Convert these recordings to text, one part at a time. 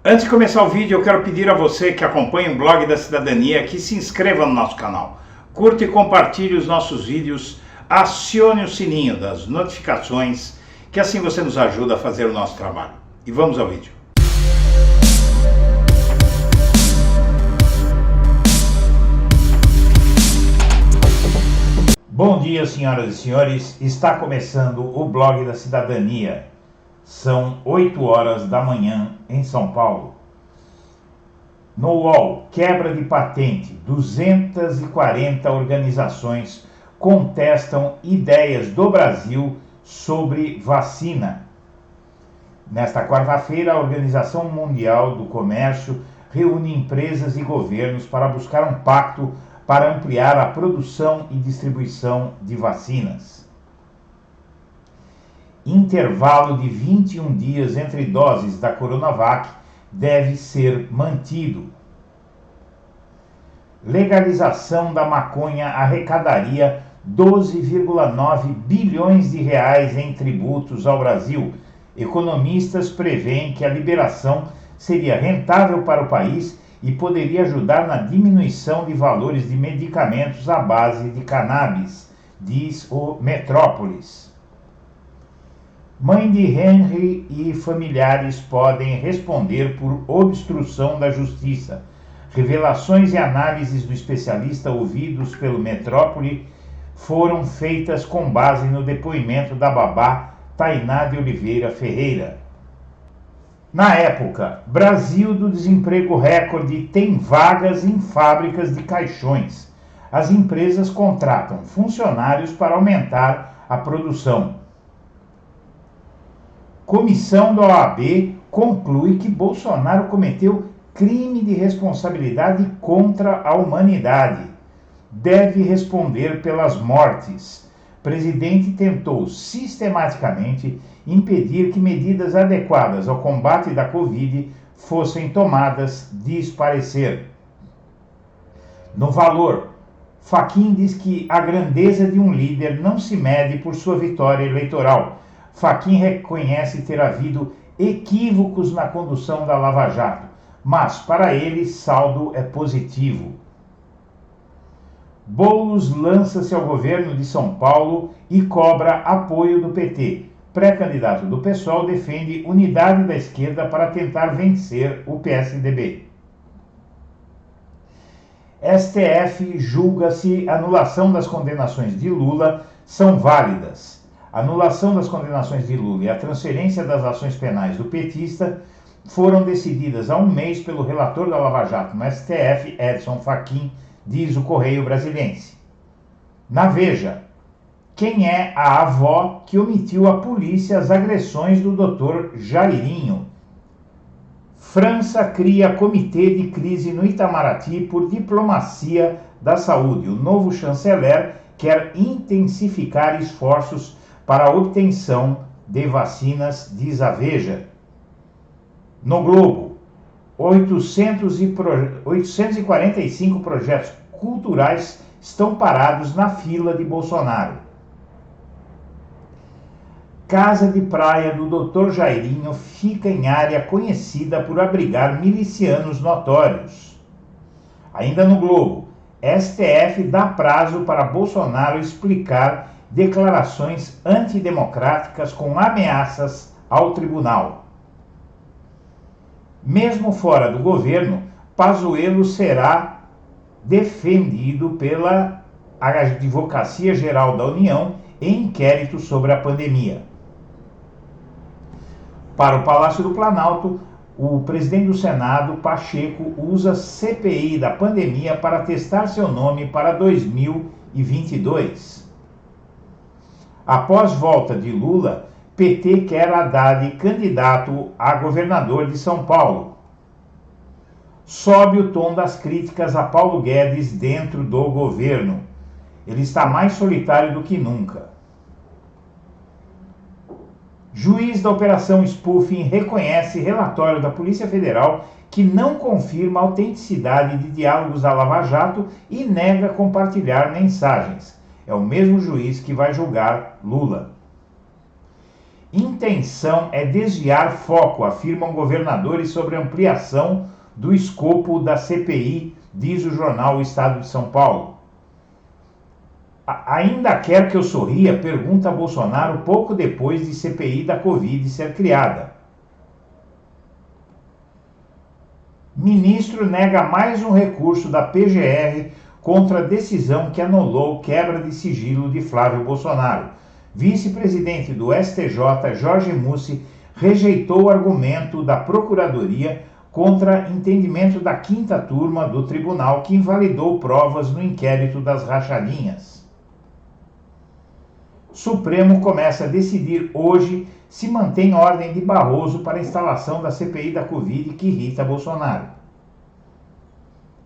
Antes de começar o vídeo, eu quero pedir a você que acompanha o Blog da Cidadania que se inscreva no nosso canal, curta e compartilhe os nossos vídeos, acione o sininho das notificações, que assim você nos ajuda a fazer o nosso trabalho. E vamos ao vídeo. Bom dia, senhoras e senhores, está começando o Blog da Cidadania. São 8 horas da manhã em São Paulo. No UOL, quebra de patente. 240 organizações contestam ideias do Brasil sobre vacina. Nesta quarta-feira, a Organização Mundial do Comércio reúne empresas e governos para buscar um pacto para ampliar a produção e distribuição de vacinas. Intervalo de 21 dias entre doses da Coronavac deve ser mantido. Legalização da maconha arrecadaria 12,9 bilhões de reais em tributos ao Brasil. Economistas preveem que a liberação seria rentável para o país e poderia ajudar na diminuição de valores de medicamentos à base de cannabis, diz o Metrópolis. Mãe de Henry e familiares podem responder por obstrução da justiça. Revelações e análises do especialista ouvidos pelo Metrópole foram feitas com base no depoimento da babá Tainá de Oliveira Ferreira. Na época, Brasil do desemprego recorde tem vagas em fábricas de caixões. As empresas contratam funcionários para aumentar a produção. Comissão da OAB conclui que Bolsonaro cometeu crime de responsabilidade contra a humanidade. Deve responder pelas mortes. Presidente tentou sistematicamente impedir que medidas adequadas ao combate da Covid fossem tomadas, diz parecer. No Valor, Fachin diz que a grandeza de um líder não se mede por sua vitória eleitoral. Fachin reconhece ter havido equívocos na condução da Lava Jato, mas para ele saldo é positivo. Boulos lança-se ao governo de São Paulo e cobra apoio do PT. Pré-candidato do PSOL defende unidade da esquerda para tentar vencer o PSDB. STF julga se anulação das condenações de Lula são válidas. A anulação das condenações de Lula e a transferência das ações penais do petista foram decididas há um mês pelo relator da Lava Jato no STF, Edson Fachin, diz o Correio Brasiliense. Na Veja, quem é a avó que omitiu à polícia as agressões do Dr. Jairinho? França cria comitê de crise no Itamaraty por diplomacia da saúde. O novo chanceler quer intensificar esforços para a obtenção de vacinas, diz a Veja. No Globo, 845 projetos culturais estão parados na fila de Bolsonaro. Casa de praia do Dr. Jairinho fica em área conhecida por abrigar milicianos notórios. Ainda no Globo, STF dá prazo para Bolsonaro explicar declarações antidemocráticas com ameaças ao tribunal. Mesmo fora do governo, Pazuello será defendido pela Advocacia Geral da União em inquérito sobre a pandemia. Para o Palácio do Planalto, o presidente do Senado, Pacheco, usa CPI da pandemia para testar seu nome para 2022. Após volta de Lula, PT quer Haddad candidato a governador de São Paulo. Sobe o tom das críticas a Paulo Guedes dentro do governo. Ele está mais solitário do que nunca. Juiz da Operação Spoofing reconhece relatório da Polícia Federal que não confirma a autenticidade de diálogos da Lava Jato e nega compartilhar mensagens. É o mesmo juiz que vai julgar Lula. Intenção é desviar foco, afirmam governadores sobre ampliação do escopo da CPI, diz o jornal O Estado de São Paulo. Ainda quer que eu sorria? Pergunta Bolsonaro pouco depois de CPI da Covid ser criada. Ministro nega mais um recurso da PGR contra a decisão que anulou quebra de sigilo de Flávio Bolsonaro. Vice-presidente do STJ, Jorge Mussi, rejeitou o argumento da Procuradoria contra entendimento da quinta turma do tribunal que invalidou provas no inquérito das rachadinhas. Supremo começa a decidir hoje se mantém ordem de Barroso para a instalação da CPI da Covid que irrita Bolsonaro.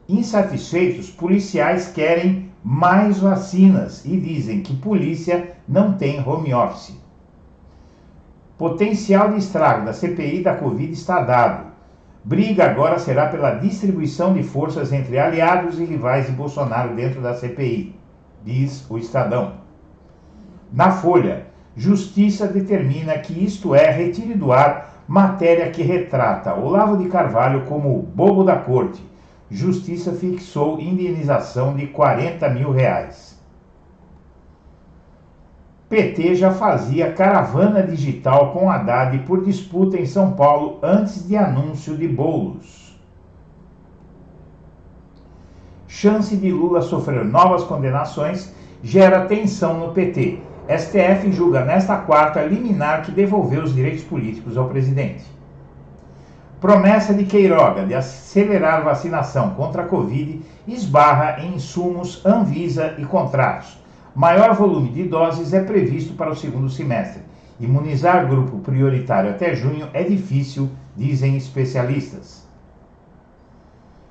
Insatisfeitos, policiais querem mais vacinas e dizem que polícia não tem home office. Potencial de estrago da CPI da Covid está dado. Briga agora será pela distribuição de forças entre aliados e rivais de Bolsonaro dentro da CPI, diz o Estadão. Na Folha, Justiça determina que Isto É retire do ar matéria que retrata Olavo de Carvalho como o bobo da corte. Justiça fixou indenização de R$40 mil. PT já fazia caravana digital com Haddad por disputa em São Paulo antes de anúncio de bolos. Chance de Lula sofrer novas condenações gera tensão no PT. STF julga nesta quarta liminar que devolveu os direitos políticos ao presidente. Promessa de Queiroga de acelerar vacinação contra a Covid esbarra em insumos, Anvisa e contratos. Maior volume de doses é previsto para o segundo semestre. Imunizar grupo prioritário até junho é difícil, dizem especialistas.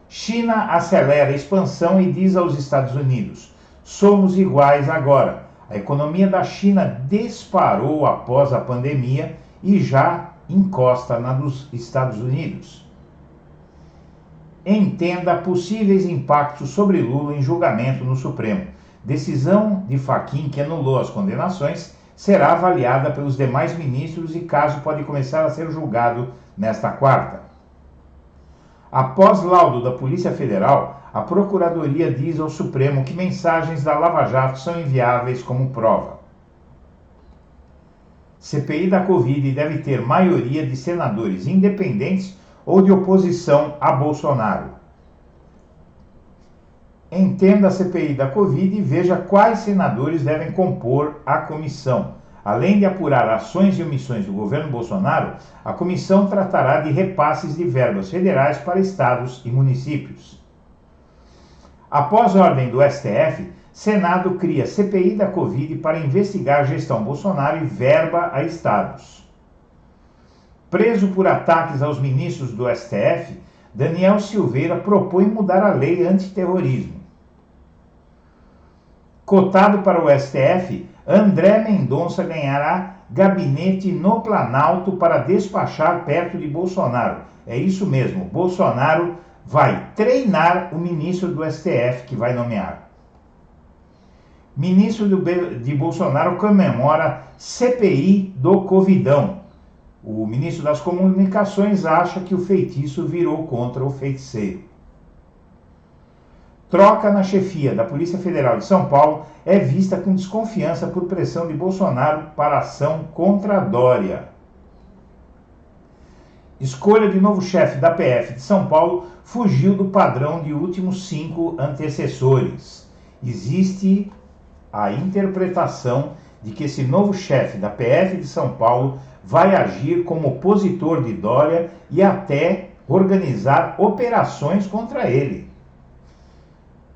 China acelera a expansão e diz aos Estados Unidos: somos iguais agora. A economia da China disparou após a pandemia e já encosta na dos Estados Unidos. Entenda possíveis impactos sobre Lula em julgamento no Supremo. Decisão de Fachin que anulou as condenações será avaliada pelos demais ministros e caso pode começar a ser julgado nesta quarta. Após laudo da Polícia Federal, a Procuradoria diz ao Supremo que mensagens da Lava Jato são inviáveis como prova. CPI da Covid deve ter maioria de senadores independentes ou de oposição a Bolsonaro. Entenda a CPI da Covid e veja quais senadores devem compor a comissão. Além de apurar ações e omissões do governo Bolsonaro, a comissão tratará de repasses de verbas federais para estados e municípios. Após ordem do STF, Senado cria CPI da Covid para investigar gestão Bolsonaro e verba a estados. Preso por ataques aos ministros do STF, Daniel Silveira propõe mudar a lei antiterrorismo. Cotado para o STF, André Mendonça ganhará gabinete no Planalto para despachar perto de Bolsonaro. É isso mesmo, Bolsonaro vai treinar o ministro do STF que vai nomear. Ministro de Bolsonaro comemora CPI do Covidão. O ministro das Comunicações acha que o feitiço virou contra o feiticeiro. Troca na chefia da Polícia Federal de São Paulo é vista com desconfiança por pressão de Bolsonaro para ação contra Dória. Escolha de novo chefe da PF de São Paulo fugiu do padrão de últimos 5 antecessores. Existe a interpretação de que esse novo chefe da PF de São Paulo vai agir como opositor de Dória e até organizar operações contra ele.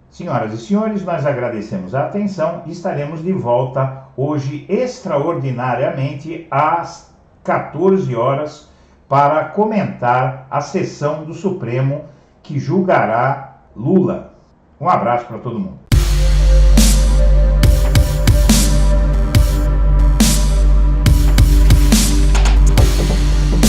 Senhoras e senhores, nós agradecemos a atenção e estaremos de volta hoje extraordinariamente às 14 horas para comentar a sessão do Supremo que julgará Lula. Um abraço para todo mundo.